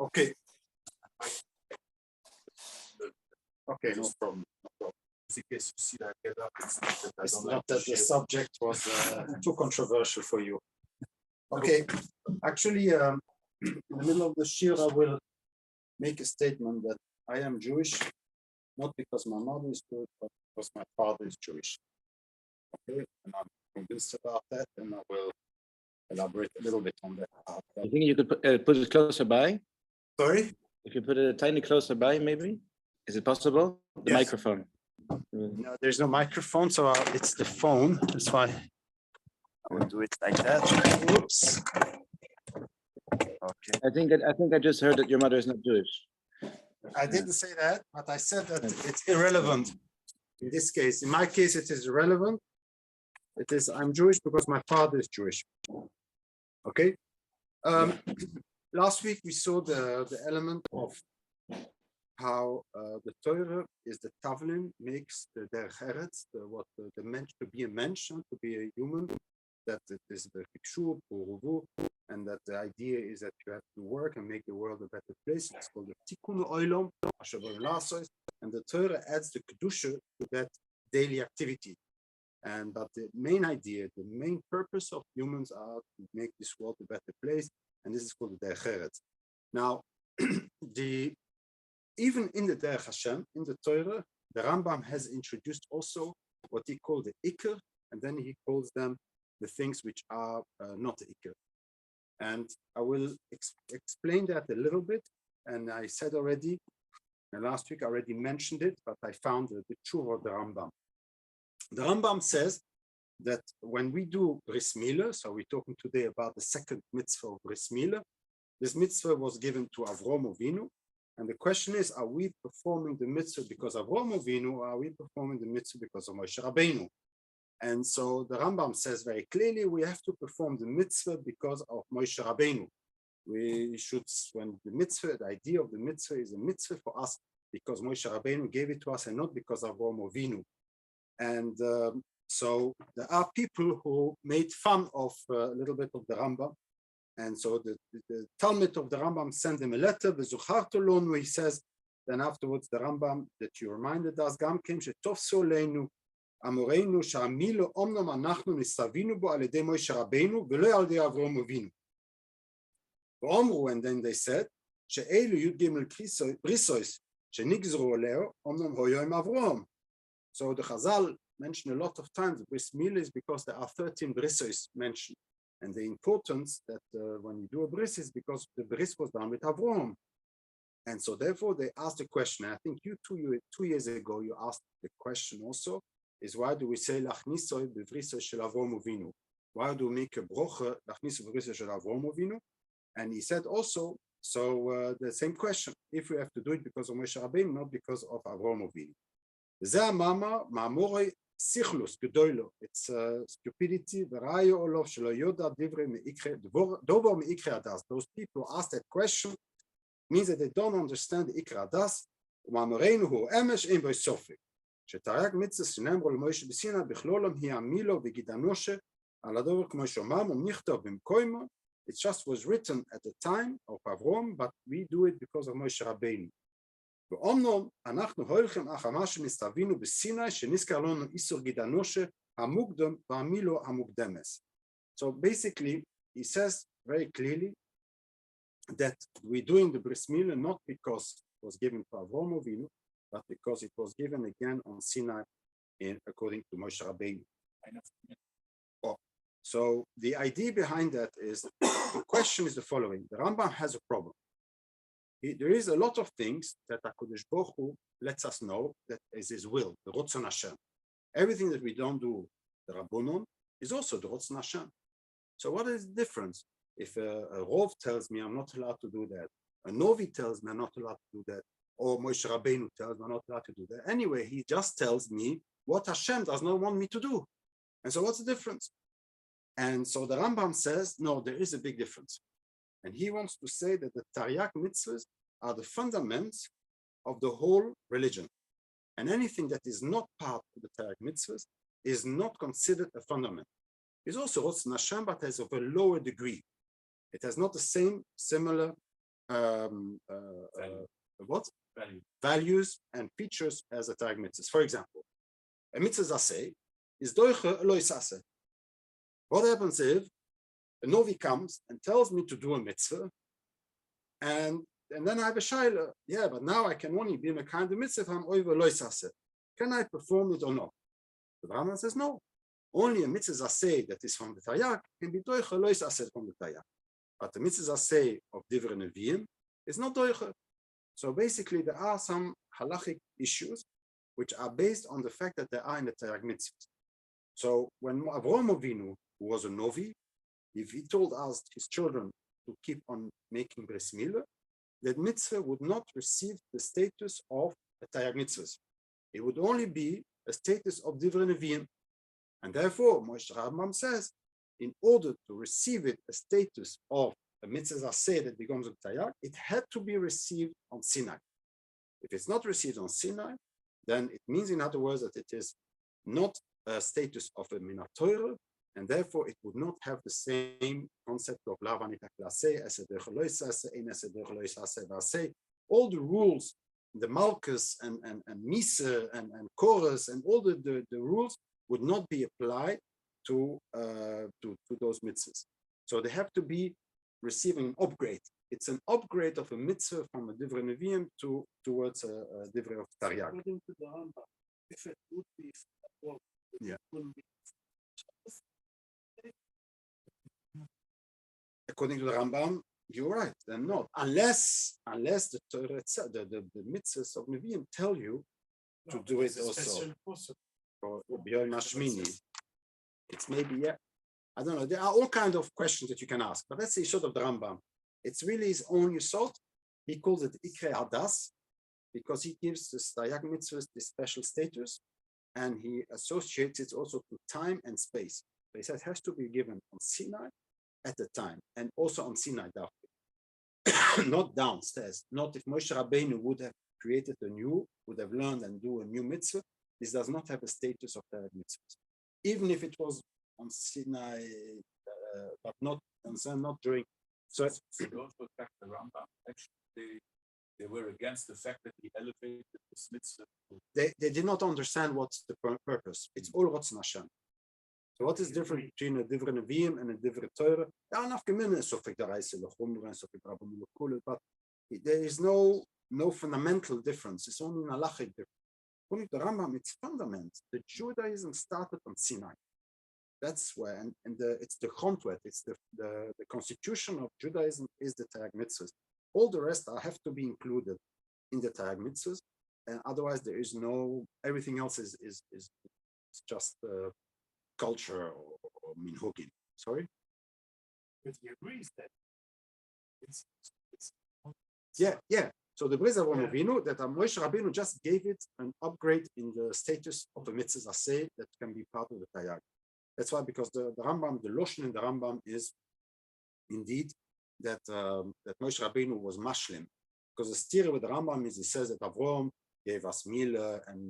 Okay. Okay, no problem. No problem. It's not that the subject was too controversial for you. Okay, actually, in the middle of the shir, I will make a statement that I am Jewish, not because my mother is Jewish, but because my father is Jewish. Okay, and I'm convinced about that, and I will elaborate a little bit on that. I think you could put it closer by. Sorry? If you put it a tiny closer by, maybe? Is it possible? The Yes. microphone. No, there's no microphone, so it's the phone. That's why I will do it like that. Oops. Okay. I think I just heard that your mother is not Jewish. I didn't say that, but I said that it's irrelevant in this case. In my case, it is irrelevant. It is I'm Jewish because my father is Jewish. Okay. Last week we saw the element of how the Torah is the Tavlin, makes the derech eretz, the mensch, to be a mensch, to be a human, that it is the Kikshu, and that the idea is that you have to work and make the world a better place. It's called the Tikkun Olam, and the Torah adds the Kedusha to that daily activity. But the main idea, the main purpose of humans are to make this world a better place, and this is called the derech eretz. Now, even in the Derech Hashem, in the Torah, the Rambam has introduced also what he called the Iker, and then he calls them the things which are not the Iker. And I will explain that a little bit. And I said already, last week I already mentioned it, but I found the truth of the Rambam. The Rambam says that when we do Bris Miloh, so we're talking today about the second mitzvah of Bris Miloh, this mitzvah was given to Avram Avinu. And the question is, are we performing the mitzvah because of Avram Avinu, or are we performing the mitzvah because of Moshe Rabbeinu? And so the Rambam says very clearly, we have to perform the mitzvah because of Moshe Rabbeinu. We should, when the mitzvah, the idea of the mitzvah is a mitzvah for us because Moshe Rabbeinu gave it to us and not because of Avram Avinu. And so there are people who made fun of a little bit of the Rambam. And so the Talmud of the Rambam sent him a letter, where he says, then afterwards the Rambam that you reminded us, Gam Kem Shetofso Leinu, Amoreinu, Shamilo Omnom Anachnu Nistavinu Bo Alede Moshe Rabbeinu, Velo Alde Avrom Avinu. And then they said, She'elu Yud Gimel Brisois, Shenigzru Oleo, Omnom Hoyoim Avrom. So the Chazal mentioned a lot of times, Bris Miloh is because there are 13 Brisois mentioned. And the importance that when you do a bris is because the bris was done with Avram. And so therefore they asked the question, I think you 2 years ago, you asked the question also, is why do we say Lachnisoi bevriso shel Avram Avinu? Why do we make a brocha Lachnisoi bevriso shel Avram Avinu? And he said also, so the same question, if we have to do it because of Moshe Rabbeinu, not because of Avram Avinu. Ze mama ma'amoroi Sichlus, gedoilo. It's stupidity. Those people who ask that question means that they don't understand the Ikra Das. Taryag mitzvah שנאמרו למוישה בסיני בכלולם היא המילו וגידנושה על הדבר כמו שאומרם ונכתוב במקומו. It just was written at the time of Avram, but we do it because of Moshe Rabbeinu. ואומנם אנחנו הולכים אחר מה שנסתווינו בסיני שנזכר לנו איסור גידנושה המוקדם והמילו המוקדמס. So basically he says very clearly that we're doing the Bris Miloh not because it was given to Avram Avinu, but because it was given again on Sinai according to Moshe Rabbeinu. So the idea behind that is, the question is the following. The Rambam has a problem. There is a lot of things that HaKadosh Baruch Hu lets us know that is his will, the Rotzon Hashem. Everything that we don't do, the Rabbonon, is also the Rotzon Hashem. So what is the difference? If a Rov tells me I'm not allowed to do that, a Novi tells me I'm not allowed to do that, or Moshe Rabbeinu tells me I'm not allowed to do that. Anyway, he just tells me what Hashem does not want me to do. And so what's the difference? And so the Rambam says, no, there is a big difference. And he wants to say that the Taryag mitzvahs are the fundamentals of the whole religion. And anything that is not part of the Taryag mitzvahs is not considered a fundament. It's also Rotzon Hashem, but has of a lower degree. It has not the same similar what? Values and features as a Taryag mitzvah. For example, a mitzvah zaseh is doiche lo isase. What happens if a novi comes and tells me to do a mitzvah, and then I have a shaila, yeah, but now I can only be in a kind of mitzvah if I'm over lo isase. Can I perform it or not? The Rambam says no. Only a mitzvah zaseh that is from the Taryag can be doiche lo isase from the Taryag. But the mitzvah zaseh of divrei neviim is not doiche. So basically, there are some halachic issues which are based on the fact that they are in the Taryag mitzvahs. So when Avraham Avinu, who was a novi, if he told us his children to keep on making Bris Miloh, that mitzvah would not receive the status of a Taryag mitzvahs. It would only be a status of divrei neviim. And therefore, Moshe Rambam says, in order to receive it a status of a mitzvah zaseh that becomes a Taryag, it had to be received on Sinai. If it's not received on Sinai, then it means, in other words, that it is not a status of a Minat Torah, and therefore it would not have the same concept of Lavanita Klaseh, all the rules, the Malchus and Misa and Chorus and all the rules would not be applied to those mitzvahs. So they have to be receiving an upgrade. It's an upgrade of a mitzvah from a divrei neviim towards a divrei of Taryag. According to the Rambam, if it would be for Yeah. it wouldn't be. According to the Rambam, you're right. They're not, unless the Torah itself, the mitzvahs of neviim tell you to do it also. Or b'yom hashmini. It's maybe, yeah. I don't know. There are all kinds of questions that you can ask, but let's say short of the Rambam. It's really his own yesod. He calls it Ikre Hadas because he gives the Taryag mitzvahs this special status, and he associates it also to time and space. So he says it has to be given on Sinai at the time, and also on Sinai, not downstairs. Not if Moshe Rabbeinu would have created would have learned and do a new mitzvah. This does not have a status of Taryag mitzvahs, even if it was on Sinai, but not during. So those who attacked the Rambam, actually, they were against the fact that he elevated this mitzvah. They did not understand what's the purpose. It's all Ratzon Hashem. So what is different between a divrei neviim and a divrei Torah? But there is no fundamental difference. It's only an halachic difference. According to the Rambam, it's fundament. The Judaism started on Sinai. That's where, and it's the Chomtwet, it's the constitution of Judaism is the Taryag mitzvahs. All the rest have to be included in the Taryag mitzvahs, and otherwise there is no, everything else is just culture or minhagim. Sorry? But he agrees that it's Yeah. So the Bris Avraham Avinu, that Moshe Rabbeinu just gave it an upgrade in the status of a mitzvah zaseh that can be part of the Taryag. That's why, because the Rambam, the Loshen in the Rambam is indeed that Moshe Rabbeinu was mashlim. Because the steer with the Rambam is, he says that Avraham gave us Miloh, and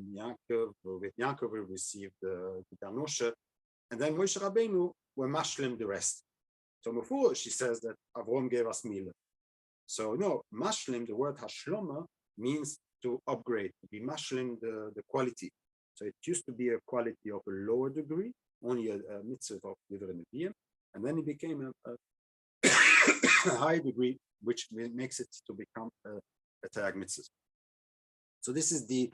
with Yaakov we received the Danoshe, and then Moshe Rabbeinu were mashlim the rest. So before she says that Avraham gave us Miloh. So no, mashlim, the word hashloma means to upgrade, to be mashlim the quality. So it used to be a quality of a lower degree, only a mitzvah of divrei neviim, and then it became a high degree, which makes it to become a Taryag mitzvah. So this is the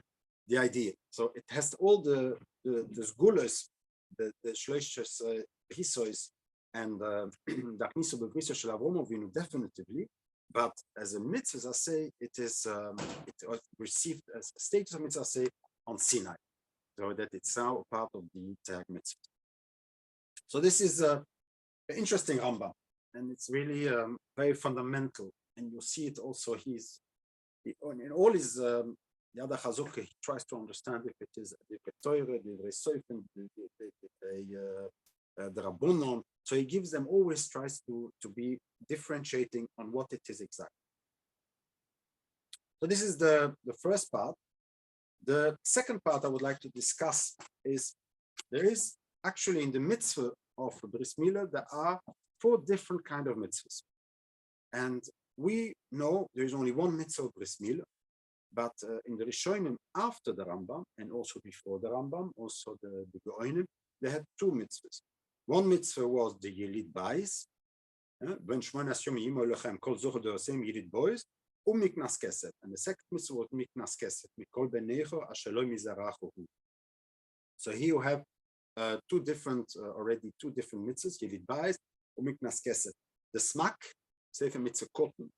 idea. So it has all the sgulas, the shloishes brisos, and the achniso b'briso shel Avraham Avinu definitively. But as a mitzvah zaseh, it received a status of mitzvah zaseh on Sinai, so that it's now a part of the Taryag mitzvah. So this is an interesting Rambam, and it's really very fundamental. And you see it also. In all his Yad HaChazukah, he tries to understand if it is the Torah, the Resoifen, the Rabbonon. So he gives them, always tries to be differentiating on what it is exactly. So this is the first part. The second part I would like to discuss is there is actually in the mitzvah of Bris Miloh, there are 4 different kinds of mitzvahs. And we know there is only one mitzvah of Bris Milah, but in the Rishonim after the Rambam and also before the Rambam, also the Geonim, they had two mitzvahs. One mitzvah was the Yelid Bais, Ben Shmonas Yom Yimo Lechem Kol Zocher Dorasem Yelid Boys, Miknas Kesef, and the second mitzvah was Miknas Kesef, Mikol Benecho Asheloi Mizarachu. So here you have already two different mitzvahs, Yelid Bais, Miknas Kesef. The Smak, Sefer Mitzvah Cotton,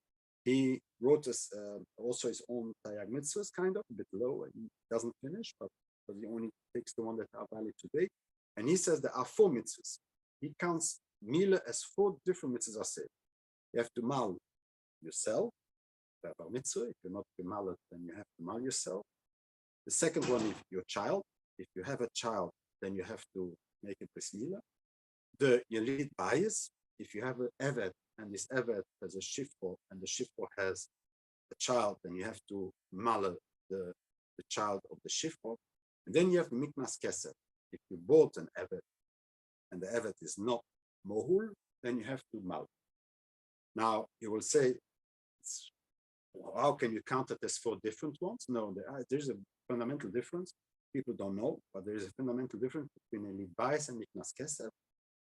he wrote us also his own Taryag mitzvahs, kind of a bit low, and he doesn't finish, but he only takes the one that are valid today. And he says there are four mitzvahs. He counts Milah as four different mitzvahs are said. You have to mal yourself, a mitzvah. If you're not mal, then you have to mal yourself. The second one, if your child, if you have a child, then you have to make a bris milah. The Yelid bias, if you have an eved, and this eved has a shifro, and the shifro has a child, then you have to mal the child of the shifro. And then you have the miknas kesef. If you bought an eved, and the eved is not mohul, then you have to mal. Now you will say, how can you count it as four different ones? No, there's a fundamental difference. People don't know, but there is a fundamental difference between a Yelid Bais and Miknas Kesef.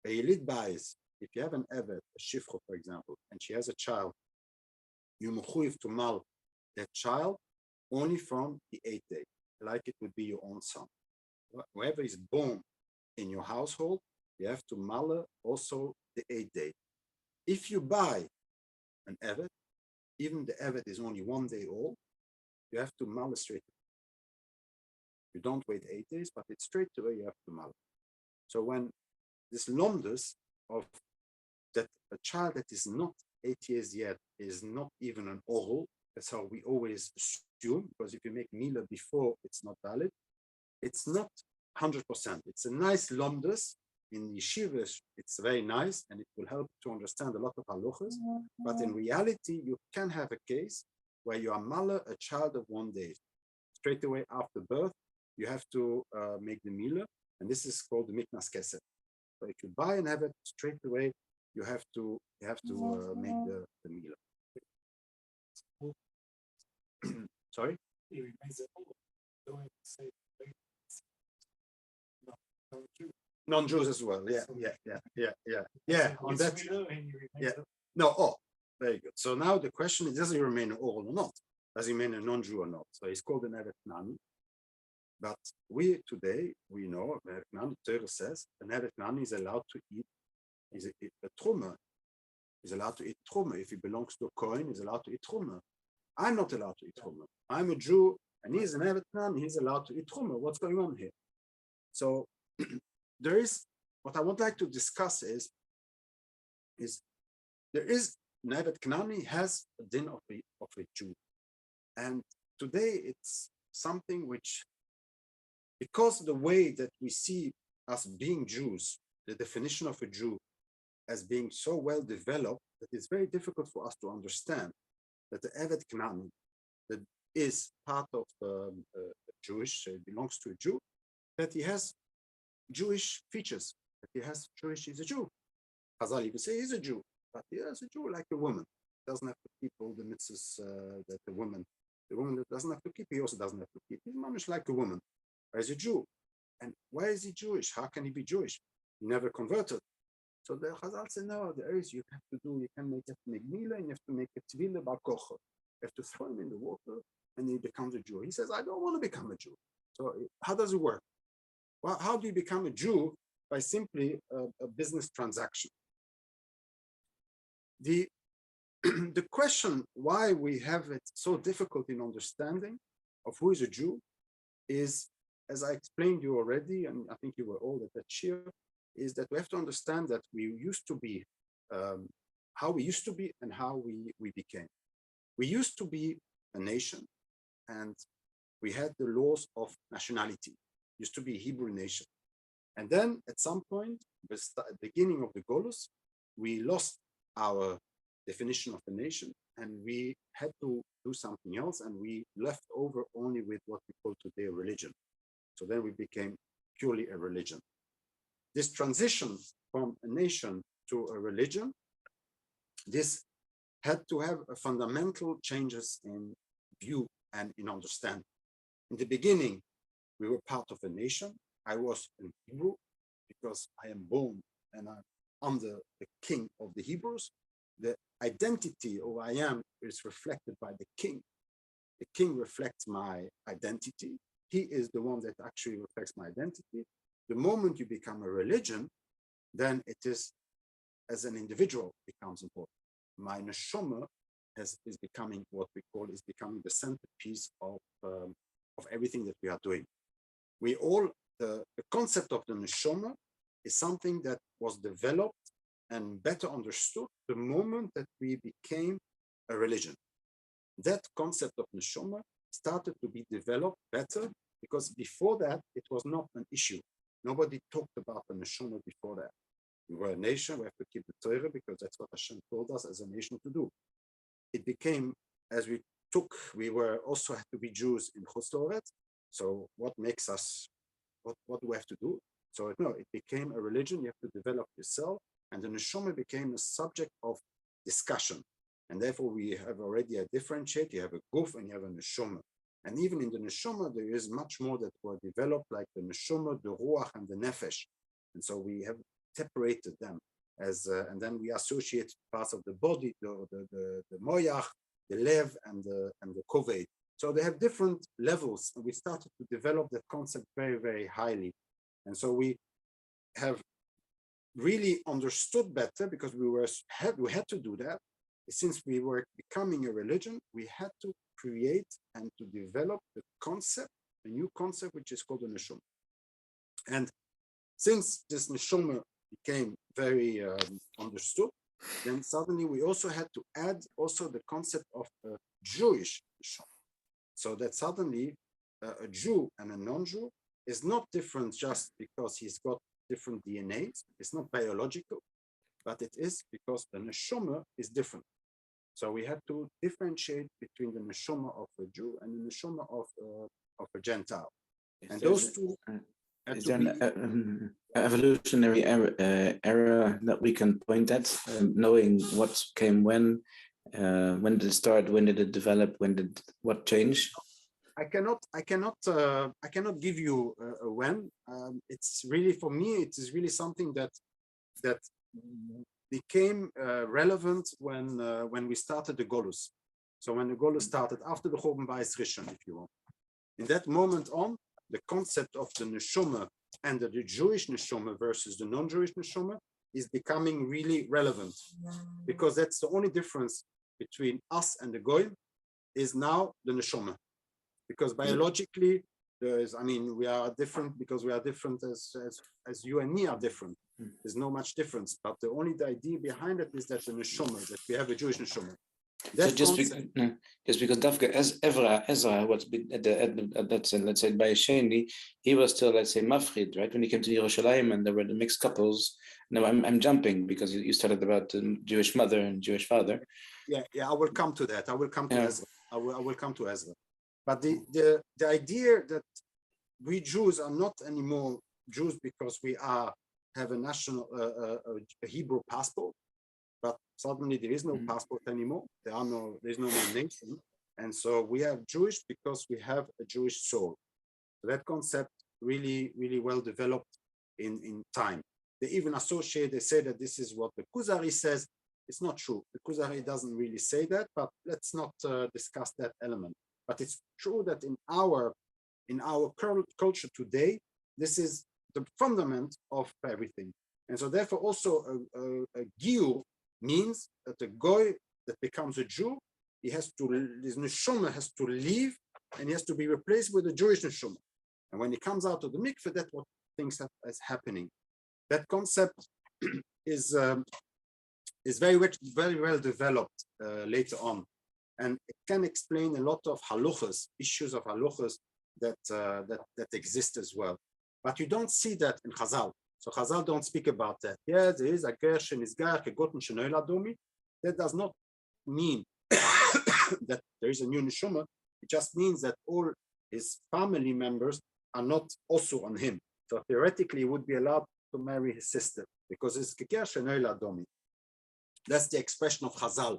A Yelid Bais, if you have an eved, a shifro, for example, and she has a child, you mechuyev to mal that child only from the 8th day, like it would be your own son. Whoever is born in your household, you have to mal also the 8th day. If you buy an eved, even the eved is only 1 day old, you have to mal straight away. You don't wait 8 days, but it's straight away you have to mal. So when this lomdus of that a child that is not 8 years yet is not even an oral, that's how we always assume, because if you make milah before it's not valid, it's not 100%. It's a nice lomdus. In yeshivas, it's very nice and it will help to understand a lot of halachas. But in reality, you can have a case where you are mala a child of 1 day. Straight away after birth, you have to make the milah, and this is called the miknas kesef. So if you buy and have it straight away, you have to make the milah. Sorry? He remains at home. Don't say no, don't you? Non-Jews as well. Yeah. On that. Yeah. No. Very good. So now the question is: does he remain an oral or not? Does he remain a non-Jew or not? So he's called an Evet Nani. But we today we know the Torah says an Evet Nani is allowed to eat. Is a truma. Is allowed to eat truma. If he belongs to a Kohen, he's allowed to eat truma. I'm not allowed to eat truma. I'm a Jew, and he's an Evet Nani. He's allowed to eat truma. What's going on here? So there is what I would like to discuss is there is Evet Knani has a din of a Jew, and today it's something which, because the way that we see us being Jews, the definition of a Jew as being so well developed that it's very difficult for us to understand that the Evet Knani that is part of Jewish, belongs to a Jew, that he has Jewish features, that he has Jewish, he's a Jew. Chazal even say he's a Jew, but he is a Jew like a woman. Doesn't have to keep all the mitzvahs that the woman that doesn't have to keep, he also doesn't have to keep. He's mamish like a woman. He's a Jew. And why is he Jewish? How can he be Jewish? He never converted. So the Chazal say, no, there is, you have to make milah, and you have to make a tvila bar kocha. You have to throw him in the water, and he becomes a Jew. He says, I don't want to become a Jew. So how does it work? Well, how do you become a Jew? By simply a business transaction. The question why we have it so difficult in understanding of who is a Jew is, as I explained you already, and I think you were all at that cheer, is that we have to understand that we used to be, how we used to be and how we became. We used to be a nation, and we had the laws of nationality. Used to be a Hebrew nation. And then at some point, the beginning of the Golus, we lost our definition of a nation, and we had to do something else, and we left over only with what we call today a religion. So then we became purely a religion. This transition from a nation to a religion, this had to have a fundamental changes in view and in understanding. In the beginning, we were part of a nation. I was a Hebrew because I am born and I'm under the king of the Hebrews. The identity of I am is reflected by the king. The king reflects my identity. He is the one that actually reflects my identity. The moment you become a religion, then it is, as an individual, becomes important. My neshama is becoming what we call, is becoming the centerpiece of everything that we are doing. We all, the concept of the neshama is something that was developed and better understood the moment that we became a religion. That concept of neshama started to be developed better because before that, it was not an issue. Nobody talked about the neshama before that. We were a nation, we have to keep the Torah because that's what Hashem told us as a nation to do. It became, as we were also had to be Jews in Chutz La'aretz. So what makes us, what do we have to do? So no, it became a religion, you have to develop yourself, and the neshama became a subject of discussion. And therefore we have already a differentiate, you have a guf and you have a neshama. And even in the neshama, there is much more that were developed, like the neshama, the ruach, and the nefesh. And so we have separated them as, and then we associate parts of the body, the moyach, the lev, and the koved. So they have different levels, and we started to develop that concept very, very highly. And so we have really understood better because we had to do that. Since we were becoming a religion, we had to create and to develop the concept, a new concept, which is called the neshama. And since this neshama became very understood, then suddenly we also had to add also the concept of a Jewish neshama. So that suddenly a Jew and a non-Jew is not different just because he's got different DNAs. It's not biological, but it is because the neshama is different. So we have to differentiate between the neshama of a Jew and the neshama of a Gentile. And those two. Is there an evolutionary error that we can point at, knowing what came when did it start, when did it develop, what changed? I cannot give you a when. It's really, for me, it is really something that became relevant when we started the Golus. So when the Golus started after the Churban Bayis Rishon, if you want. In that moment on, the concept of the neshama and the Jewish neshama versus the non-Jewish neshama is becoming really relevant, because that's the only difference between us and the goyim is now the neshama. Because biologically, we are different because we are different as you and me are different. There's no much difference, but the only idea behind it is that the neshama, that we have a Jewish neshama. So just because Dafka Ezra was let's say by Sheni, he was still, let's say, Mafrid, right? When he came to Yerushalayim and there were the mixed couples. No, I'm jumping because you started about the Jewish mother and Jewish father. Yeah, I will come to that. I will come to Ezra. I will come to Ezra. But the idea that we Jews are not anymore Jews because we have a national a Hebrew passport, but suddenly there is no passport anymore. There's no more nation, and so we have Jewish because we have a Jewish soul. So that concept really, really well developed in time. They even they say that this is what the Kuzari says. It's not true. The Kuzari doesn't really say that, but let's not discuss that element. But it's true that in our current culture today, this is the fundament of everything. And so therefore also a Giur means that a Goy that becomes a Jew, his neshama has to leave and he has to be replaced with a Jewish neshama. And when he comes out of the mikveh, that's what things is happening. That concept is very well developed later on. And it can explain a lot of halachas, issues of halachas that exist as well. But you don't see that in Chazal. So Chazal don't speak about that. Yes, there is a ger shenizgar kegoten shenoilad domi. That does not mean that there is a new neshama. It just means that all his family members are not also on him. So theoretically, he would be allowed to marry his sister because it's ger shenoilad domi. That's the expression of Chazal.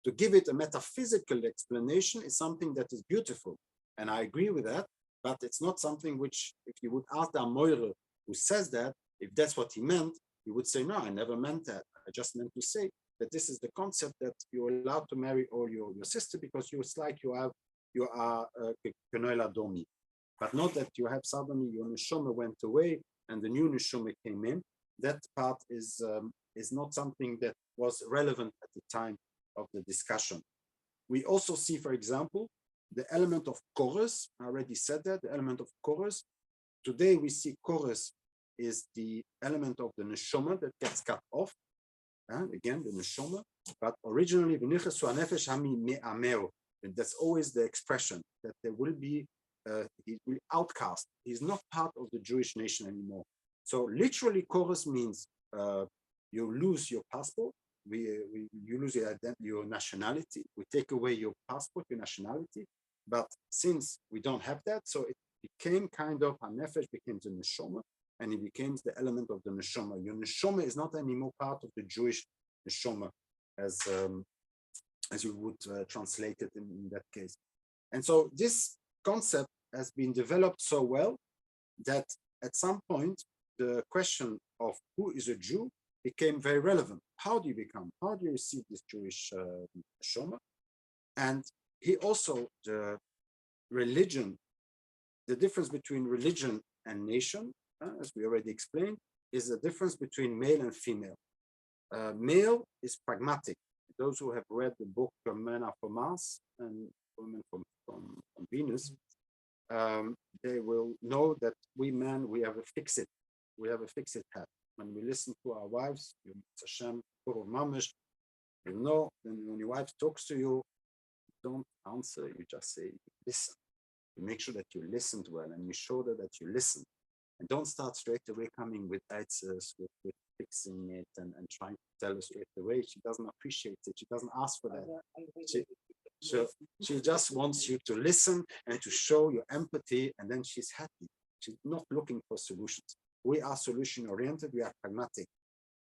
To give it a metaphysical explanation is something that is beautiful, and I agree with that, but it's not something which, if you would ask the Amoire who says that, if that's what he meant, he would say, no, I never meant that. I just meant to say that this is the concept that you're allowed to marry all your sister because it's like you are Kenoila Domi, but not that you have suddenly your neshama went away and the new neshama came in. That part is not something that was relevant at the time of the discussion. We also see, for example, the element of chorus. I already said that, the element of chorus. Today we see chorus is the element of the neshama that gets cut off. Again, the neshama. But originally, that's always the expression that there will be, he will outcast. He's not part of the Jewish nation anymore. So literally, chorus means you lose your passport. You lose your nationality. We take away your passport, your nationality. But since we don't have that, so it became kind of, HaNefesh became the neshama, and it became the element of the neshama. Your neshama is not anymore part of the Jewish neshama, as you would translate it in that case. And so this concept has been developed so well that at some point, the question of who is a Jew became very relevant. How do you receive this Jewish neshama? And he also, the religion, the difference between religion and nation, as we already explained, is the difference between male and female. Male is pragmatic. Those who have read the book Men Are from Mars and Women from Venus, they will know that we men, we have a fixed head. When we listen to our wives, you know, when your wife talks to you, don't answer, you just say, listen. You make sure that you listened well and you show her that you listen. And don't start straight away coming with answers, with fixing it and trying to tell her straight away. She doesn't appreciate it. She doesn't ask for that. She just wants you to listen and to show your empathy, and then she's happy. She's not looking for solutions. We are solution-oriented, we are pragmatic.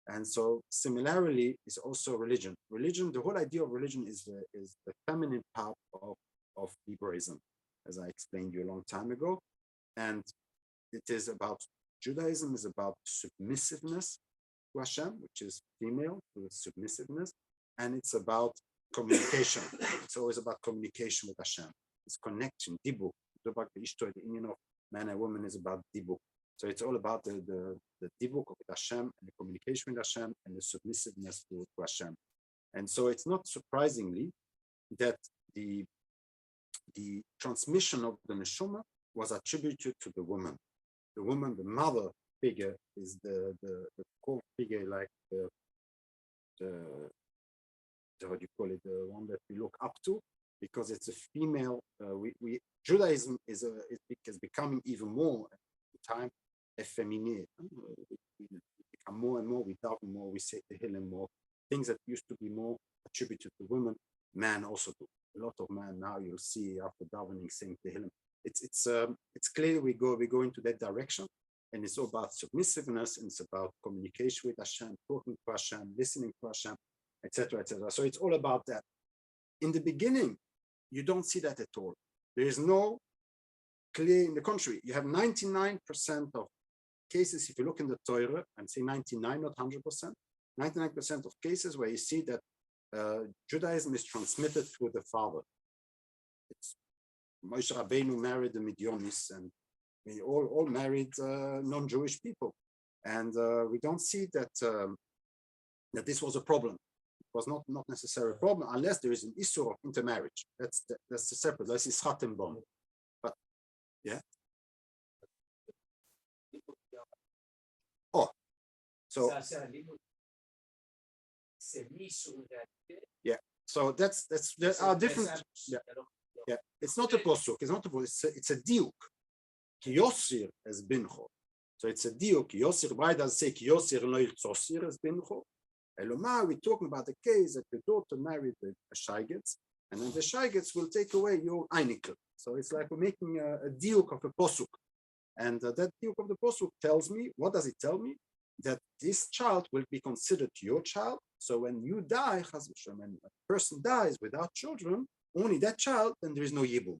And so similarly is also religion. Religion, the whole idea of religion is the feminine part of Hebrewism, as I explained you a long time ago. And it is about, Judaism is about submissiveness to Hashem, which is female, with submissiveness. And it's about communication. It's always about communication with Hashem. It's connection, dibuk. The union of man and woman is about dibuk. So it's all about the dibuk of Hashem and the communication with Hashem and the submissiveness to Hashem. And so it's not surprisingly that the transmission of the neshama was attributed to the woman. The woman, the mother figure, is the core figure, like the what do you call it, the one that we look up to, because it's a female. Judaism is becoming even more at the time effeminate. We become more and more, we daven more, we say Tehillim more. Things that used to be more attributed to women, man also do. A lot of men now you'll see after davening saying Tehillim. It's clear we go into that direction, and it's all about submissiveness, and it's about communication with Hashem, talking to Hashem, listening to Hashem, etc., etc. So it's all about that. In the beginning, you don't see that at all. There is no clear, in the contrary, you have 99% of cases, if you look in the Torah, and say 99, not 100%, 99% of cases where you see that Judaism is transmitted through the father. It's Moshe Rabbeinu married the Midyanis, and we all married non-Jewish people, and we don't see that that this was a problem. It was not necessarily a problem unless there is an issue of intermarriage. That's the separate. That's his Chatem bond. But yeah. Oh, so yeah. So there are different. Yeah. It's not a posuk. It's not a posuk. It's a diuk. Ki Yosir as bincho. So it's a diuk. Yosir. Why does it say Ki Yosir no Yitzosir as bincho? Eloma, we're talking about the case that the daughter married a Shaigetz, and then the Shaigetz will take away your Einikel. So it's like we're making a diuk of a posuk. And that diuk of the posuk tells me, what does it tell me? That this child will be considered your child So when you die, Chas v'shalom, when a person dies without children, only that child, then there is no yibum.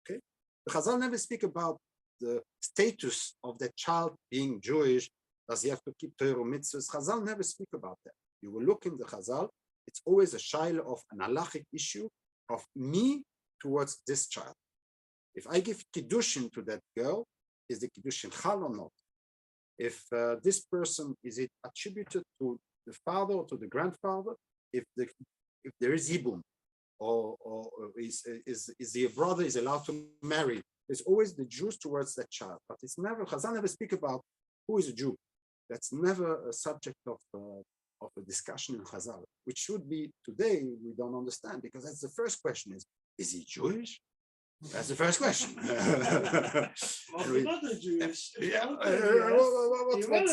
Okay? The Chazal never speak about the status of that child being Jewish. Does he have to keep Torah mitzvahs? Chazal never speak about that. You will look in the Chazal, it's always a shaila of an halachic issue of me towards this child. If I give kiddushin to that girl, is the kiddushin chal or not? If this person, is it attributed to the father or to the grandfather? If there is yibum, or is the brother is allowed to marry? There's always the Jews towards that child, but it's never, Chazal never speak about who is a Jew. That's never a subject of a discussion in Chazal, which should be today. We don't understand, because that's the first question: is he Jewish? That's the first question.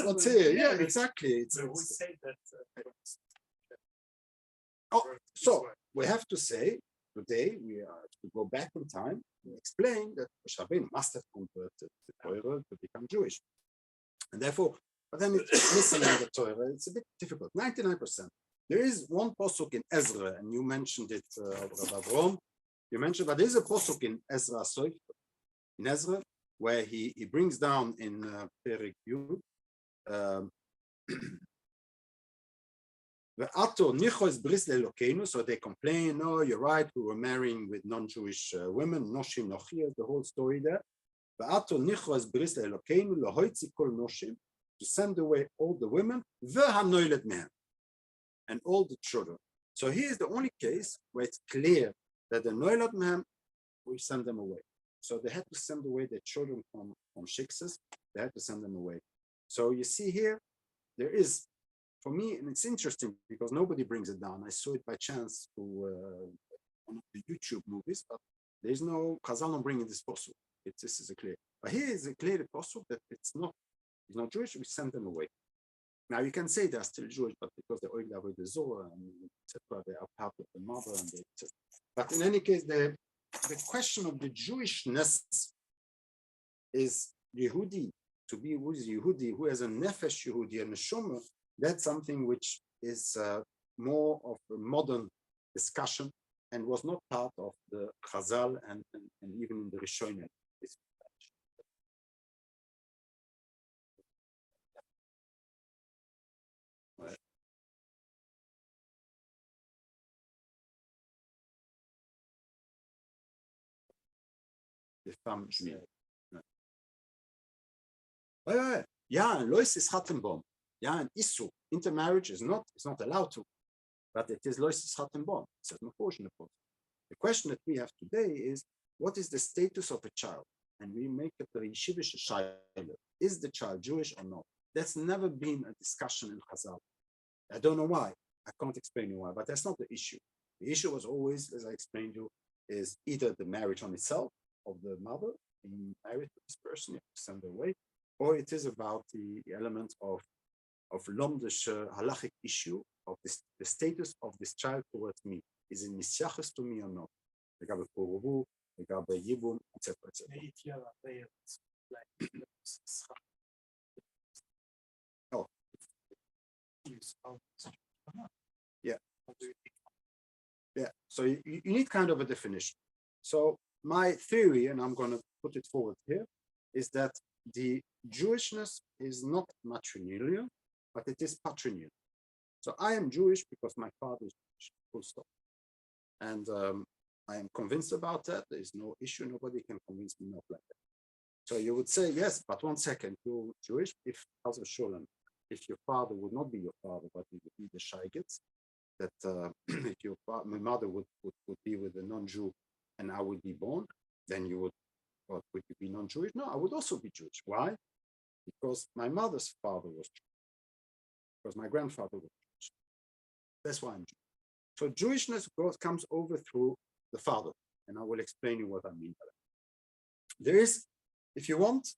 What's here? Yeah, exactly. So we have to say today we are to go back in time and explain that Rabbeinu must have converted the Torah to become Jewish, and therefore. But then it's missing in the Torah. It's a bit difficult. 99%. There is one posuk in Ezra, and you mentioned it, Rabbi Avrom. You mentioned, but there is a posuk in Ezra, where he brings down in Taryag Yud. So they complain, no, you're right, we were marrying with non-Jewish women, noshim nochiyah, the whole story there. To send away all the women, and all the children. So here is the only case where it's clear that the noilad mehem, we send them away. So they had to send away their children from shiksas. They had to send them away. So you see here, there is, for me, and it's interesting because nobody brings it down. I saw it by chance through one of the YouTube movies, but there's no Chazal not bringing this posuk. This is a clear. But here is a clear posuk that it's not Jewish, we send them away. Now you can say they're still Jewish, but because they're oil with the Zohar and etc., they are part of the mother, and but in any case, the question of the Jewishness is Yehudi, to be who is Yehudi, who has a nefesh Yehudi and a neshama. That's something which is more of a modern discussion and was not part of the Chazal and even in the Rishonim. The femme juive. Yeah, and Lois is Chattenbaum. Yeah, and Isu, intermarriage is not allowed to, but it is Lois is Chattenbaum. It's an unfortunate point. The question that we have today is, what is the status of a child? And we make it a yeshivish shayla. Is the child Jewish or not? That's never been a discussion in Chazal. I don't know why. I can't explain you why, but that's not the issue. The issue was always, as I explained to you, is either the marriage on itself of the mother being married to this person, you have to send her away, or it is about the element of lomdish halachic issue of the status of this child towards me. Is it misyachas to me or not? Regabe poruvu, regabe yibum, etc., etc. Oh. Yeah. Yeah. So you need kind of a definition. So my theory, and I'm going to put it forward here, is that the Jewishness is not matrilineal, but it is patrilineal. So I am Jewish because my father is Jewish, full stop. And I am convinced about that. There is no issue. Nobody can convince me not like that. So you would say, yes, but 1 second, you're Jewish. If your father would not be your father, but he would be the Shaygitz, that if my mother would be with a non-Jew and I would be born, then you would you be non-Jewish? No, I would also be Jewish. Why? Because my mother's father was Jewish. Because my grandfather was Jewish. That's why I'm Jewish. So Jewishness comes over through the father, and I will explain you what I mean by that. There is, if you want,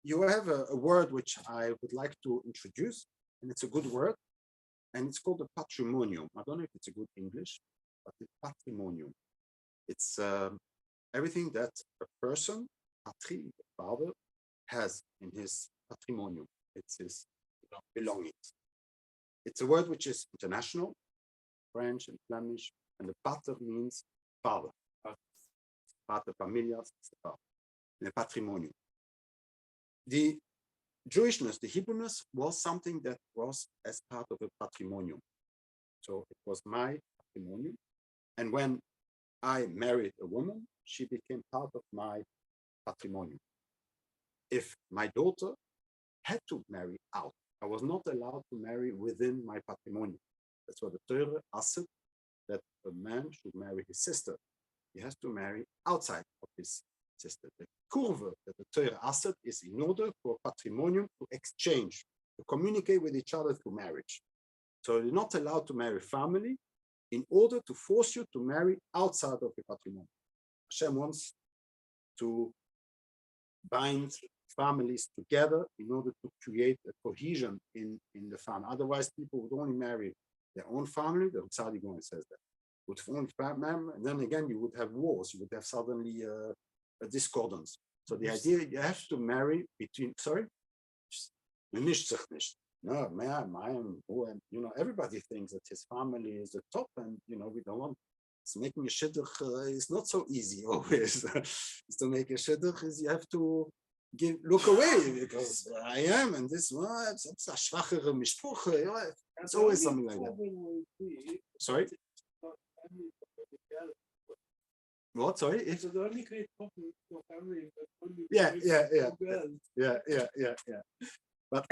you have a word which I would like to introduce, and it's a good word, and it's called the patrimonium. I don't know if it's a good English, but the patrimonium. It's everything that a person, patri, the father, has in his patrimonium. It's his belongings. It's a word which is international, French and Flemish, and the pater means father. Pater familias, the patrimonium. The Jewishness, the Hebrewnness, was something that was as part of a patrimonium. So it was my patrimonium. And when I married a woman, she became part of my patrimonium. If my daughter had to marry out, I was not allowed to marry within my patrimonium. That's what the Torah asked, that a man should marry his sister. He has to marry outside of his sister. The curve that the Torah asked is in order for patrimonium to exchange, to communicate with each other through marriage. So you're not allowed to marry family in order to force you to marry outside of the patrimonium. Hashem wants to bind families together in order to create a cohesion in the family. Otherwise, people would only marry their own family. The Tzadi Gaon says that. Would only family, and then again, you would have wars. You would have suddenly a discordance. So the idea, you have to marry between, sorry? No, man, you know, everybody thinks that his family is the top, and you know, we don't want. It's making a shidduch is not so easy always. To make a shidduch is you have to look away because I am, and this one, it's a schwachere mishpuche. It's always something like that. Sorry. What? Sorry. If the only great problem for family. Yeah. But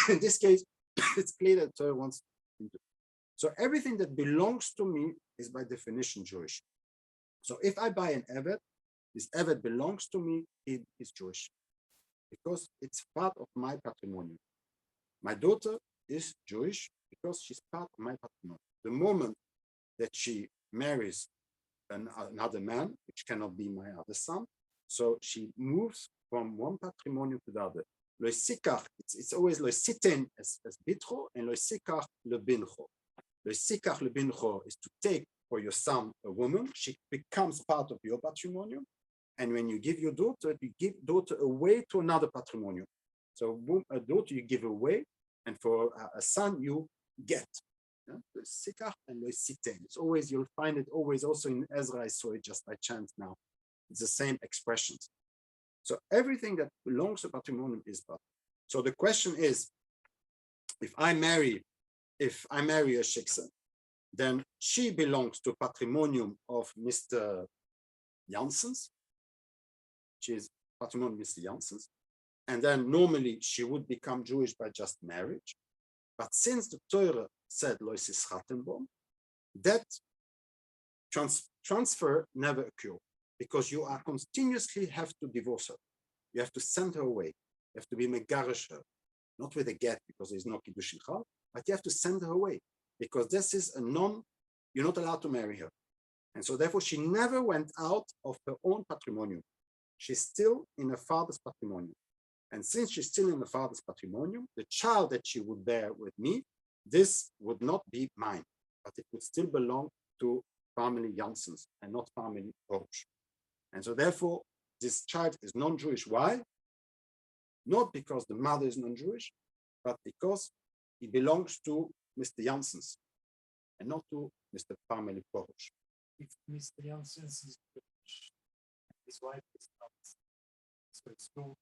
in this case, it's clear that Torah wants to. So everything that belongs to me is by definition Jewish. So if I buy an Evet, this Evet belongs to me, it is Jewish. Because it's part of my patrimonium. My daughter is Jewish because she's part of my patrimonium. The moment that she marries another man, which cannot be my other son, so she moves from one patrimonium to the other. Lo sikach, it's always lo siten as bitro, and lo sikach le bincho. Lo sikach le bincho is to take for your son a woman, she becomes part of your patrimonium, and when you give your daughter, you give daughter away to another patrimonium. So a daughter you give away, and for a son you get. The sikach and lo siten. It's always, you'll find it always also in Ezra. I saw it just by chance now. It's the same expressions. So everything that belongs to patrimonium is part. So the question is, if I marry a shiksa, then she belongs to patrimonium of Mr. Janssens. She is patrimonium of Mr. Janssens. And then normally she would become Jewish by just marriage. But since the Torah said lo yischatenbom, that transfer never occurred. Because you are continuously have to divorce her. You have to send her away. You have to be megarish her. Not with a get, because there's no kiddushin chal, but you have to send her away. Because this is you're not allowed to marry her. And so therefore she never went out of her own patrimonium. She's still in her father's patrimonium. And since she's still in the father's patrimonium, the child that she would bear with me, this would not be mine, but it would still belong to family Janssens and not family Boruch. And so therefore, this child is non-Jewish. Why? Not because the mother is non-Jewish, but because he belongs to Mr. Janssens and not to Mr. family Boruch. If Mr. Janssens is Jewish, his wife is not, so it's no.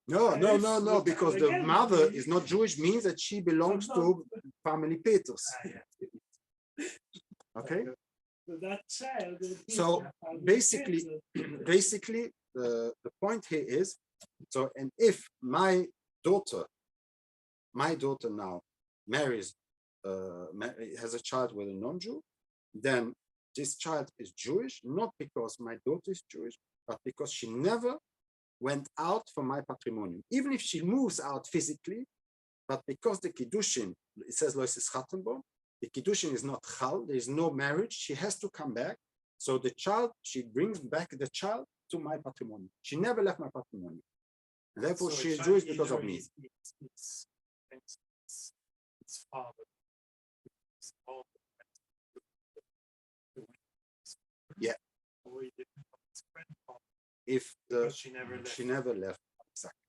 No, because the mother is not Jewish means that she belongs to family Peters. Okay? That child. So basically, the point here is, so, and if my daughter now marries, has a child with a non-Jew, then this child is Jewish, not because my daughter is Jewish, but because she never went out from my patrimonium. Even if she moves out physically, but because the Kiddushin, it says Lo Yischatenbo, the Kiddushin is not Chal, there is no marriage, she has to come back. So the child, she brings back the child to my patrimonium. She never left my patrimonium. And therefore she is Jewish because of me. It's father. Yeah. If she never left, exactly.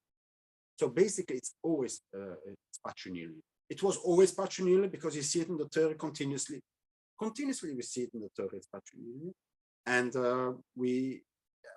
So basically, it's always it's patrilineal. It was always patrilineal because you see it in the Torah continuously. Continuously, we see it in the Torah, it's patrilineal. And we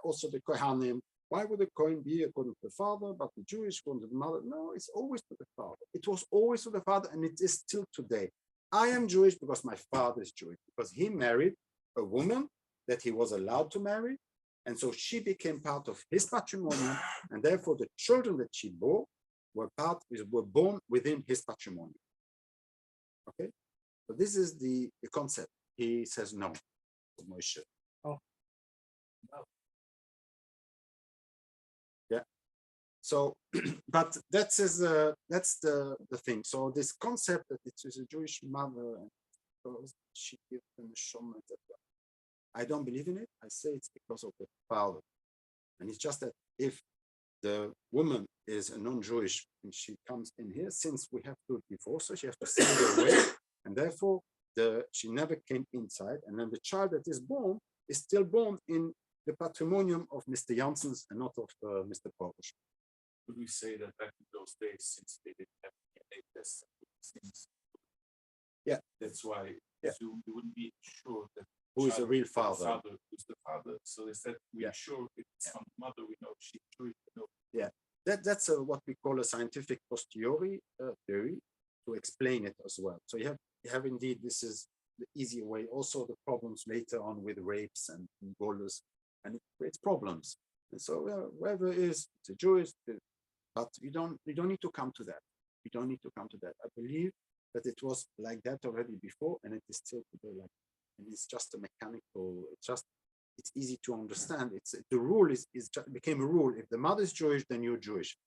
also the Kohanim. Why would the Kohen be according to the father, but the Jewish according to the mother? No, it's always to the father. It was always to the father, and it is still today. I am Jewish because my father is Jewish, because he married a woman that he was allowed to marry, and so she became part of his patrimonium, and therefore the children that she bore were born within his patrimonium. Okay, so this is the concept. He says no to Moshe. Oh, no. Yeah. So, but that's the thing. So this concept that it is a Jewish mother and because she gives them a shoma, etc. I don't believe in it. I say it's because of the father, and it's just that if the woman is a non-Jewish and she comes in here, since we have to divorce her, she has to send her away, and therefore she never came inside, and then the child that is born is still born in the patrimonium of Mr. Janssens and not of Mr. Porush. Would we say that back in those days, since they didn't have DNA tests, things, yeah, that's why you wouldn't be sure that who is the real father? Who's the father? So they said we're sure it's from the mother. We know she's Jewish. Yeah, that's what we call a scientific posteriori theory to explain it as well. So you have indeed, this is the easier way. Also, the problems later on with rapes and golas, and it creates problems. And so whoever is, it's a Jewish, but you don't need to come to that. You don't need to come to that. I believe that it was like that already before, and it is still today like. And it's just a mechanical. It's easy to understand. The rule is just became a rule. If the mother is Jewish, then you're Jewish.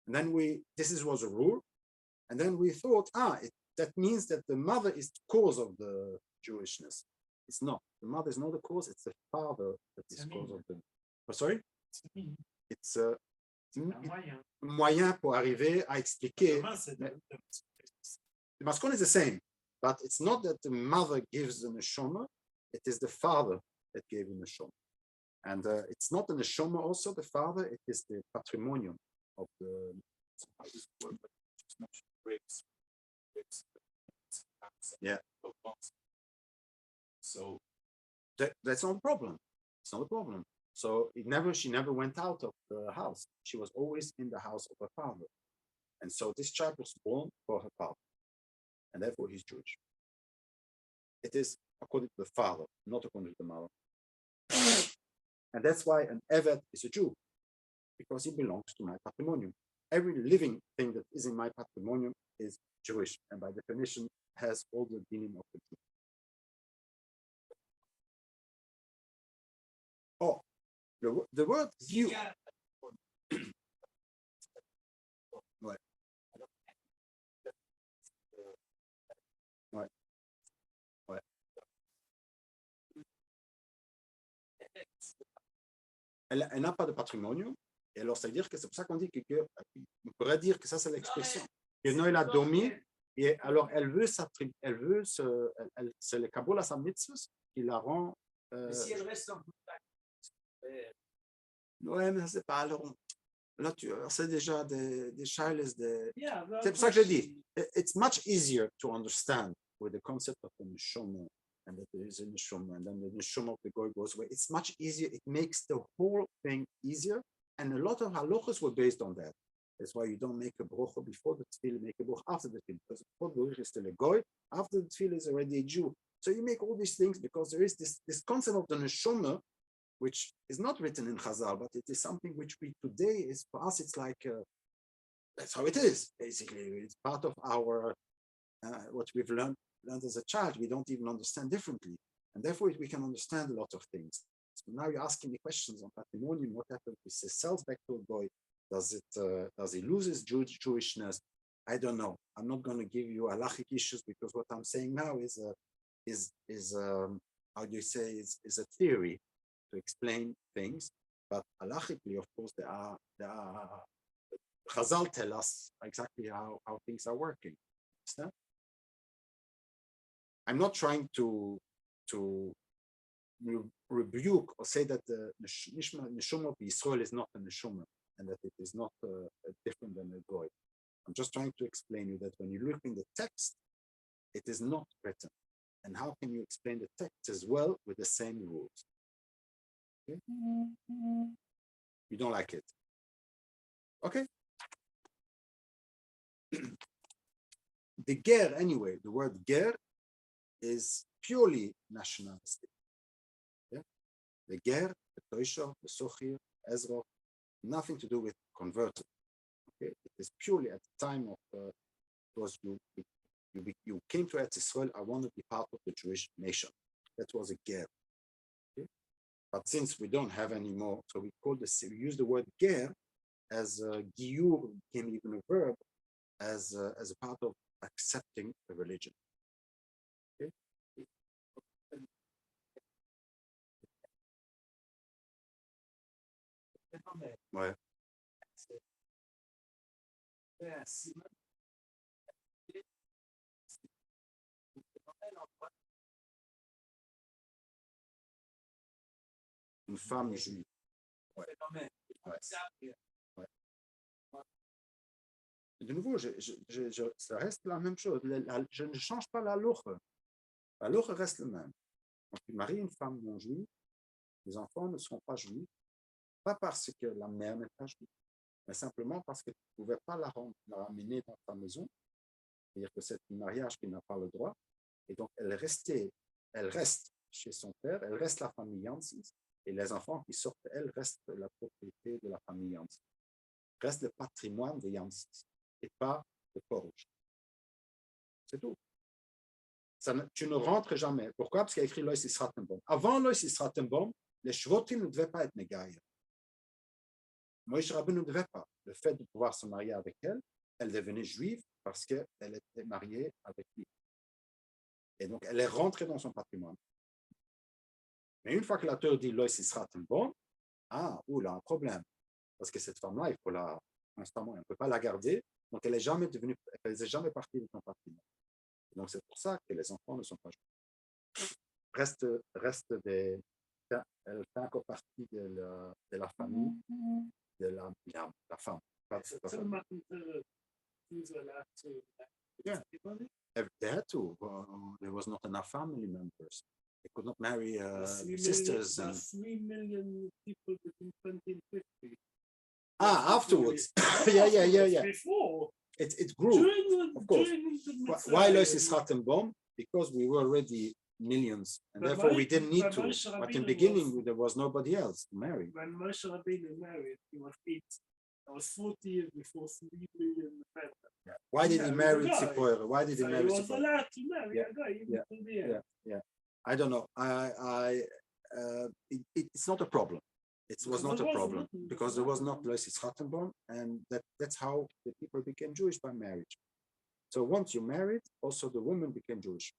And then was a rule, and then we thought, that means that the mother is the cause of the Jewishness. It's not. The mother is not the cause. It's the father that is the cause of the. Oh, sorry. It's a moyen pour arriver à expliquer. The maskon is the same, but it's not that the mother gives the neshama, it is the father that gave the neshama. And it's not the neshama also, the father, it is the patrimonium of the. Yeah. So that's not a problem. It's not a problem. So she never went out of the house. She was always in the house of her father. And so this child was born for her father. And therefore he's Jewish. It is according to the father, not according to the mother. And that's why an Evet is a Jew, because he belongs to my patrimonium. Every living thing that is in my patrimonium is Jewish, and by definition has all the meaning of the Jew. Oh, the word you. Ouais. Ouais. Ouais. Elle n'a pas de patrimonium, et alors ça veut dire que c'est pour ça qu'on dit on pourrait dire que ça c'est l'expression. Que Noé l'a domi, et alors elle veut c'est le Kabbalah sa mitzvah qui la rend. Si elle reste en contact. Ouais, mais ça c'est pas alors. Là, c'est déjà des childless. Yeah, c'est pour ça que je dis, it's much easier to understand with the concept of the neshama, and that there is a neshama, and then the neshama of the goy goes away. It's much easier. It makes the whole thing easier, and a lot of halachas were based on that. That's why you don't make a brocha before the tefillah, make a brocha after the tefillah, because before the brocha is still a goy, after the tefillah is already a Jew. So you make all these things because there is this concept of the neshama, which is not written in Chazal, but it is something which we today is for us. It's like that's how it is. Basically, it's part of our what we've learned as a child. We don't even understand differently, and therefore we can understand a lot of things. So now you're asking me questions on patrimonium. What happens if he sells back to a boy? Does he lose his Jewishness? I don't know. I'm not going to give you halachic issues because what I'm saying now is how do you say is a theory to explain things, but halachically, of course, there are Chazal tell us exactly how things are working. Understand? I'm not trying to rebuke or say that the neshama of Israel is not a neshama. and that it is not different than a goy. I'm just trying to explain you that when you look in the text, it is not written. And how can you explain the text as well with the same rules? Okay? You don't like it. Okay. The ger, anyway, the word ger is purely nationalistic. Yeah? The ger, the toisha, the sochir, Ezra, nothing to do with converted. Okay? It is purely at the time of because you came to Eretz Israel, I want to be part of the Jewish nation. That was a ger. Okay? But since we don't have any more, so we use the word ger as giur became even a verb as a part of accepting a religion. Okay? Ouais. Une femme juive. Ouais. Ouais. Ouais. De nouveau, ça reste la même chose. Je ne change pas la loche. La loche reste le même. Quand tu maries une femme non juive, les enfants ne seront pas juifs, pas parce que la mère n'est pas juive, mais simplement parce que tu ne pouvais pas la ramener dans ta maison. C'est-à-dire que c'est un mariage qui n'a pas le droit. Et donc, elle reste chez son père, elle reste la famille Janssens, et les enfants qui sortent, elle reste la propriété de la famille Janssens. Reste le patrimoine de Janssens, et pas de Poruch. C'est tout. Tu ne rentres jamais. Pourquoi? Parce qu'il y a écrit Lois Isratenbaum. Avant Lois Isratenbaum, les Shvotim ne devaient pas être Négaïr. Moïse Rabbeinu ne devait pas. Le fait de pouvoir se marier avec elle, elle devenait juive parce qu'elle était mariée avec lui. Et donc, elle est rentrée dans son patrimoine. Mais une fois que la Torah dit Lois Isratenbaum, là, un problème. Parce que cette femme-là, il faut la constamment, on ne peut pas la garder. Donc, elle n'est jamais partie de son patrimoine. Donc, c'est pour ça que les enfants ne sont pas juifs. Reste elle fait encore partie de la famille de la femme. Yeah. They had to. There was not enough family members. They could not marry sisters. 3 million people between 2050. Afterwards. Yeah. Before. It grew. Of course. Why Lois Isratenbaum? Because we were already millions, and therefore we didn't need to. But in the beginning, there was nobody else to marry. When Moshe Rabbeinu married, he was 8. That was 40 years before 3 million. Yeah. Why did he marry Tzipora? Why did he marry Tzipora? He was allowed to marry a guy. Yeah. I don't know. It's not a problem. It was not a problem because there was not Lois Isratenbaum, and that's how the people became Jewish by marriage. So once you married, also the woman became Jewish.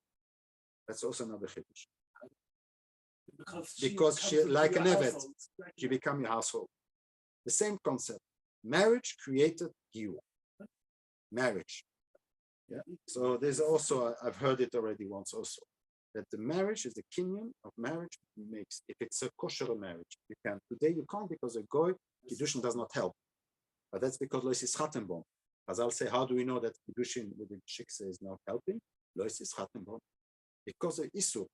That's also another chiddush. Because she like an evet, she became your household. The same concept. Marriage created you. Marriage. Yeah. So there's also, I've heard it already once also, that the marriage is the kinyan of marriage makes. If it's a kosher marriage, you can. Today you can't because a goy, kiddushin does not help. But that's because Lois Isratenbaum. As I'll say, how do we know that kiddushin with the shiksa is not helping? Lois Isratenbaum. Because of Isur.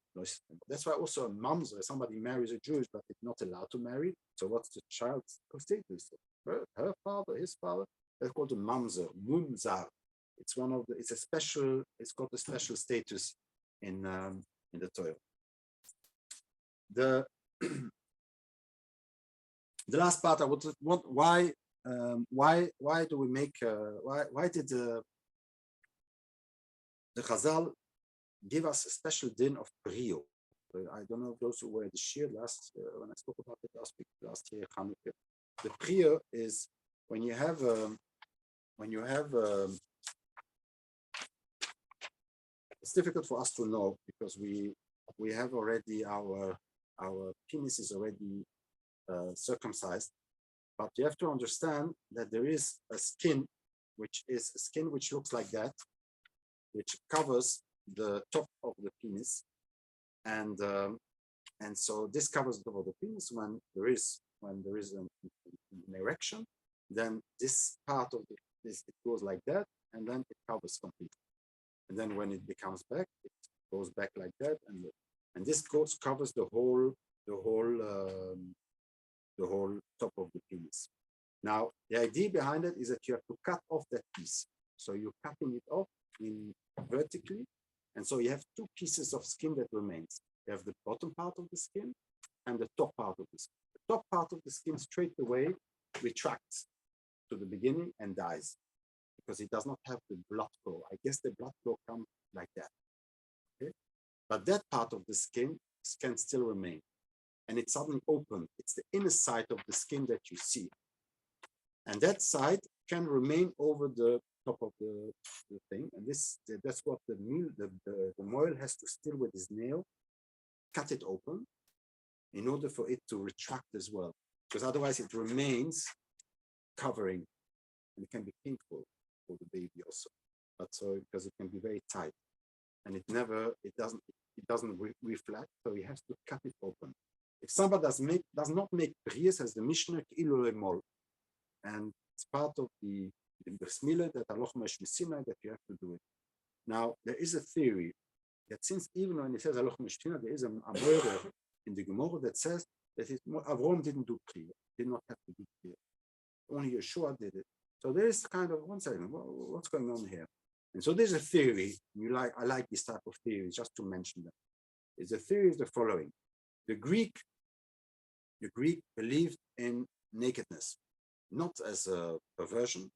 That's why also a mamzer, somebody marries a Jewish, but it's not allowed to marry. So what's the child's status? Her father, his father, that's called a mamzer, mumzar. It's got a special status in the Torah. The last part I would want, why do we make why did the Chazal give us a special din of brio? I don't know if those who were at the shir last when I spoke about it last year Hanukkah. The brio is when you have it's difficult for us to know because we have already our penis is already circumcised, but you have to understand that there is a skin which looks like that, which covers the top of the penis, and so this covers the top of the penis when there is an erection, then this part of this, it goes like that, and then it covers completely. And then when it becomes back, it goes back like that, and this covers the whole top of the penis. Now, the idea behind it is that you have to cut off that piece. So you're cutting it off vertically, and so you have two pieces of skin that remains. You have the bottom part of the skin and the top part of the skin. The top part of the skin straight away retracts to the beginning and dies because it does not have the blood flow. I guess the blood flow comes like that. Okay? But that part of the skin can still remain. And it's suddenly open. It's the inner side of the skin that you see. And that side can remain over the top of the thing. And that's what the Moil has to still with his nail, cut it open in order for it to retract as well. Because otherwise it remains covering, and it can be painful for the baby also. But so because it can be very tight, and it doesn't reflect, so he has to cut it open. If somebody does not make Bris, as the Mishnah, and it's part of the Bris Miloh that that you have to do it. Now there is a theory that since even when it says there is a murder in the Gemara that says that Avram didn't do clear, did not have to do clear. Only Yeshua did it. So there is kind of one second, what's going on here? And so there's a theory. I like this type of theories just to mention them. The theory is the following: the Greek believed in nakedness, not as a perversion,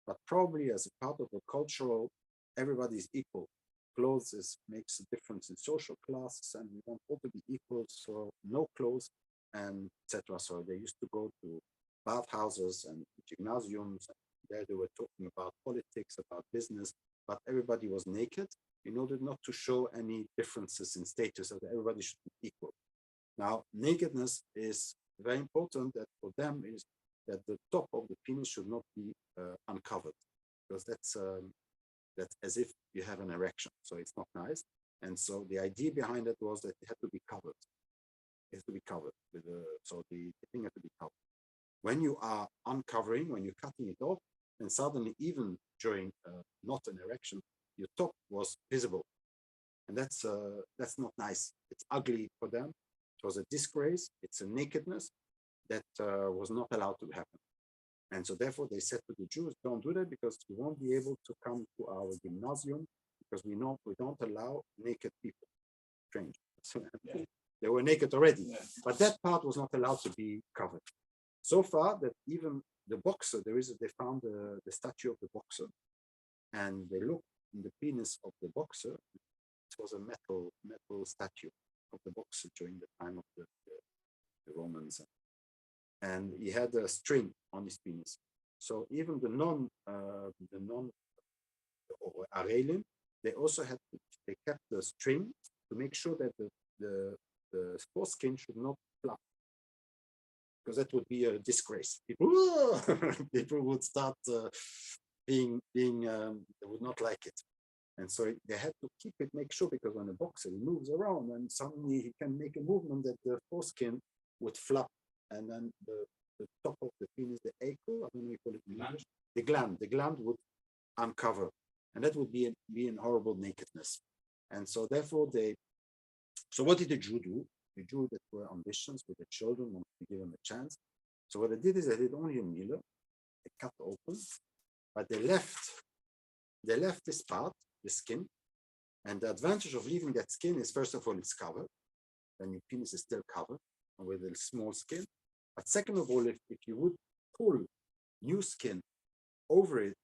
but probably as a part of a cultural. Everybody is equal. Clothes makes a difference in social classes, and we want all to be equal. So no clothes, and etc. So they used to go to bathhouses and gymnasiums. And there they were talking about politics, about business, but everybody was naked in order not to show any differences in status, so that everybody should be equal. Now, nakedness is very important. That for them is that the top of the penis should not be uncovered, because that's as if you have an erection, so it's not nice. And so the idea behind it was that it had to be covered. It has to be covered so the thing had to be covered. When you are uncovering, when you're cutting it off, then suddenly, even during not an erection, your top was visible, and that's not nice. It's ugly for them. It was a disgrace. It's a nakedness that was not allowed to happen. And so therefore they said to the Jews, don't do that, because you won't be able to come to our gymnasium, because we don't allow naked people. Strange. They were naked already, but that part was not allowed to be covered. So far that even the boxer, they found the statue of the boxer, and they looked in the penis of the boxer. It was a metal statue of the boxer during the time of the Romans. And he had a string on his penis. So even the non Arelim, they also they kept the string to make sure that the foreskin should not flap, because that would be a disgrace. People would start they would not like it. And so they had to keep it, make sure, because when a boxer moves around and suddenly he can make a movement that the foreskin would flap, and then the top of the penis, the acle, I don't know if you call it in English, the gland would uncover, and that would be an horrible nakedness. And so therefore so what did the Jew do? The Jew that were ambitious with the children, wanted to give them a chance. So what they did is they did only a Miloh, they cut open, but they left this part, the skin. And the advantage of leaving that skin is, first of all, it's covered, then your penis is still covered with a small skin. But second of all, if you would pull new skin over it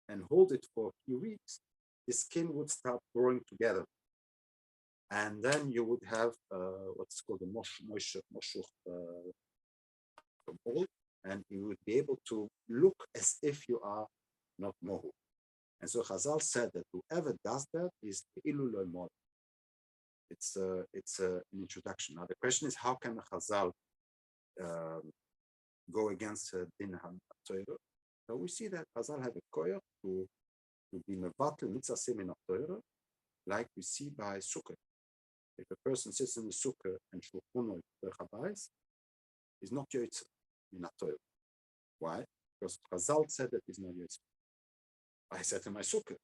and hold it for a few weeks, the skin would start growing together. And then you would have what's called a moshuch ball, and you would be able to look as if you are not mohu. And so Chazal said that whoever does that is iluloi mod. It's an introduction. Now the question is, how can a Chazal go against din ha-Torah? So we see that Chazal have a koyach to be mevatel mitzvah semin ha-Torah, like we see by Sukkah. If a person sits in the Sukkah and shulchuno is not yotze min ha-Torah. Why? because Chazal said that he's not Yitzchak. I said to my sukkah,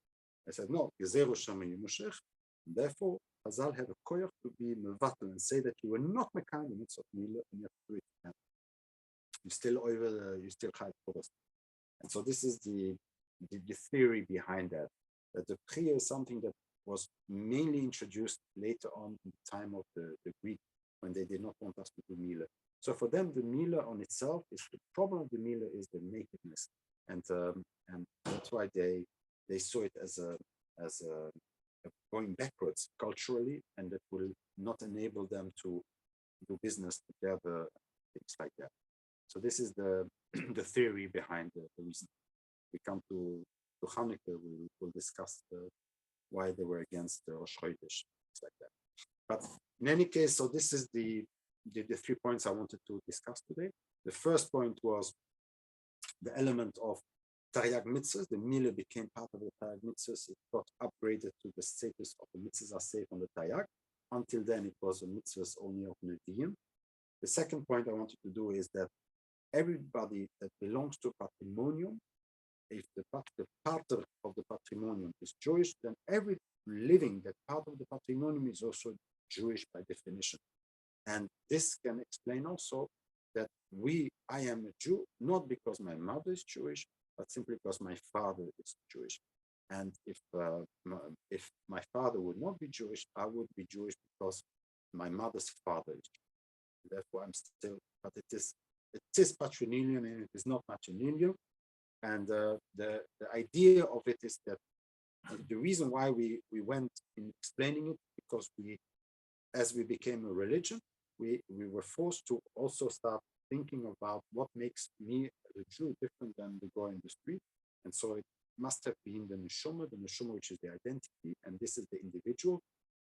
I said, no, Gezeru Shama Yimushech. Therefore, Chazal had a koyach to be mevatel and say that you were not mekayim the mitzvah of Miloh, and you have to do it again. You still chayv forest. And so this is the theory behind that. That the Priya is something that was mainly introduced later on in the time of the Greek, when they did not want us to do Miloh. So for them, the Miloh on itself is the problem of the Miloh is the nakedness, and that's why they saw it as a going backwards culturally, and that will not enable them to do business together, things like that. So this is the theory behind the reason. We come to Hanukkah, we will discuss why they were against Rosh Chodesh, things like that. But in any case, so this is the 3 points I wanted to discuss today. The first point was the element of Taryag mitzvahs. The Miloh became part of the Taryag mitzvahs. It got upgraded to the status of the mitzvahs are safe on the Taryag. Until then, it was a mitzvahs only of Nevi'im. The second point I wanted to do is that everybody that belongs to patrimonium, if the pater of the patrimonium is Jewish, then every living that part of the patrimonium is also Jewish by definition. And this can explain also that I am a Jew, not because my mother is Jewish, but simply because my father is Jewish. And if my father would not be Jewish, I would be Jewish because my mother's father is Jewish. Therefore, I'm still, but it is patrilineal and it is not matrilineal. And the idea of it is that the reason why we went in explaining it, because as we became a religion, we were forced to also start thinking about what makes me as a Jew different than the guy in the street. And so it must have been the neshama which is the identity, and this is the individual.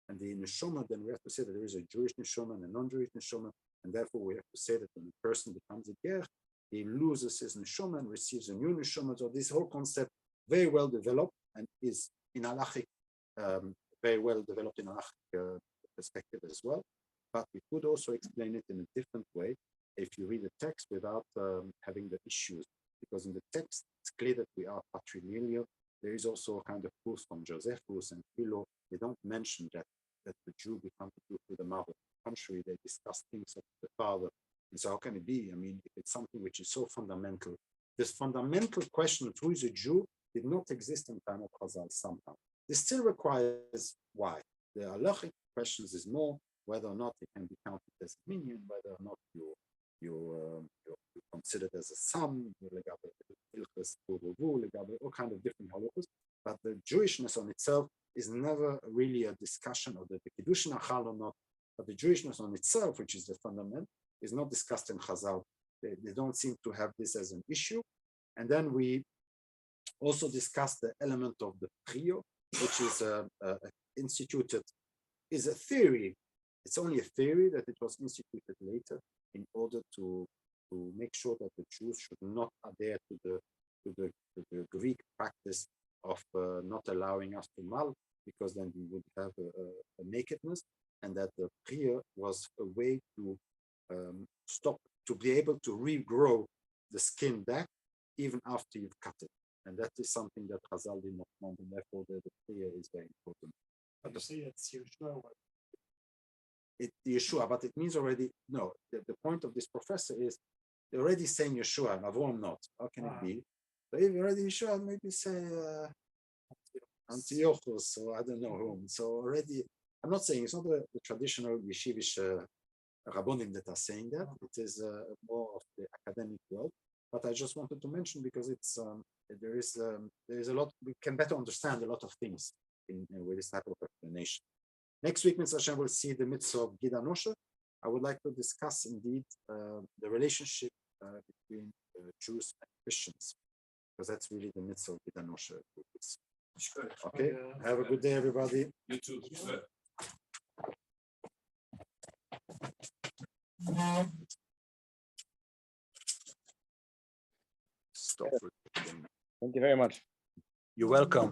And the neshama, then we have to say that there is a Jewish neshama and a non-Jewish neshama, and therefore we have to say that when a person becomes a ger, he loses his neshama and receives a new neshama. So this whole concept very well developed and is in halachic, very well developed in halachic perspective as well. But we could also explain it in a different way if you read the text without having the issues, because in the text it's clear that we are patrilineal. There is also a kind of proof from Josephus and Miloh. They don't mention that the Jew becomes a Jew through the mother. Contrary, they discuss things of the father. And so how can it be? I mean, if it's something which is so fundamental, this fundamental question of who is a Jew did not exist in time of Chazal somehow. This still requires why. The halachic questions is more whether or not it can be counted as a minion, whether or not you're considered as a son, all kind of different halachos. But the Jewishness on itself is never really a discussion of the Kiddushin Achal or not. But the Jewishness on itself, which is the fundament, is not discussed in Chazal. They don't seem to have this as an issue. And then we also discussed the element of the trio, which is instituted, is a theory. It's only a theory that it was instituted later in order to make sure that the Jews should not adhere to the Greek practice of not allowing us to mal, because then we would have a nakedness, and that the priya was a way to stop, to be able to regrow the skin back even after you've cut it. And that is something that Chazal did not want, and therefore the priya is very important. But you say it's Yeshua. Yeshua, but it means already, no, the point of this professor is they're already saying Yeshua, and Avram not. How can it be? But if already Yeshua, maybe say Antiochus, or I don't know whom. So already, I'm not saying it's not the traditional yeshivish rabbonim that are saying that. It is more of the academic world. But I just wanted to mention because it's there is a lot, we can better understand a lot of things with this type of explanation. Next week, Mr. Hashem, will see the mitzvah of Gid Anosha. I would like to discuss indeed the relationship between Jews and Christians, because that's really the mitzvah of Gid Anosha. Okay, have a good day, everybody. You too. Stop. Thank you very much. You're welcome.